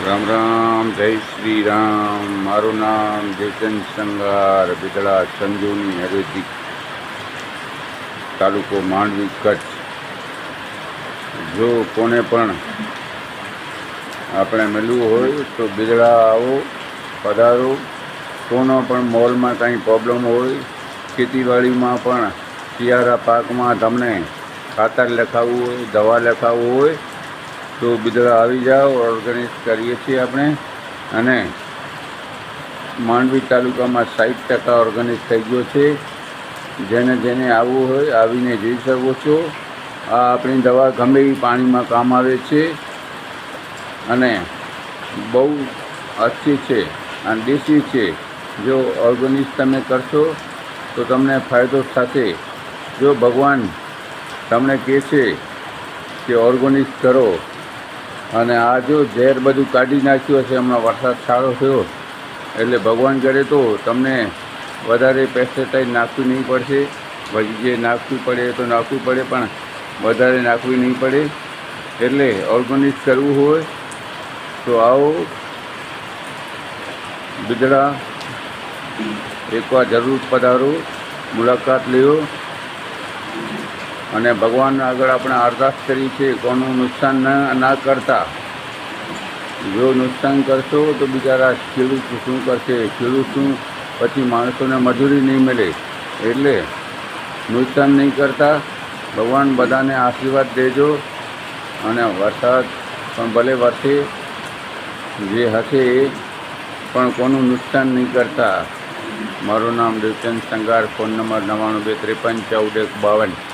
રામ રામ, જય શ્રી રામ. મારું નામ જયચંદ સંગાર, બિદડા સંજોની આયુર્વેદિક, તાલુકો માંડવી, કચ્છ. જો કોને પણ આપણે મળવું હોય તો બિદડા આવો, પધારો. કોનો પણ મોલમાં કંઈ પ્રોબ્લેમ હોય, ખેતીવાડીમાં પણ શિયાળા પાકમાં તમને ખાતર લખાવવું હોય, દવા લખાવવું હોય તો બિદડા આવી જાઓ. ઓર્ગેનિક કરીએ છીએ આપણે, અને માંડવી તાલુકામાં 60% ઓર્ગેનિક થઈ ગયો છે. જેને આવવું હોય આવીને જઈ શકો છો. આ આપણી દવા ગમે એ પાણીમાં કામ આવે છે અને બહુ અચ્છી છે અને દેશી છે. જો ઓર્ગેનિક તમે કરશો તો તમને ફાયદો થશે. જો ભગવાન તમને કહે છે કે ઓર્ગેનિક કરો, અને આ જો ઝેર બધું કાઢી નાખ્યું હશે, હમણાં વરસાદ સારો થયો એટલે ભગવાન કરે તો તમને વધારે પેસ્ટિસાઇડ નાખવી નહીં પડશે. પછી જે નાખવી પડે તો નાખવી પડે, પણ વધારે નાખવી નહીં પડે. એટલે ઓર્ગેનિક કરવું હોય તો આવો બિદડા, એકવાર જરૂર પધારો, મુલાકાત લ્યો. અને ભગવાન આગળ આપણે અરદાસ કરી છે, કોનું નુકસાન ના કરતા. જો નુકસાન કરશો તો બિચારા ખેડૂત શું કરશે? ખેડૂત શું, પછી માણસોને મજૂરી નહીં મળે. એટલે નુકસાન નહીં કરતા. ભગવાન બધાને આશીર્વાદ દેજો, અને વરસાદ પણ ભલે વરસે, જે હશે એ પણ કોનું નુકસાન નહીં કરતા. મારું નામ દેવચંદ સંગાર. Phone number 99 253 14 52.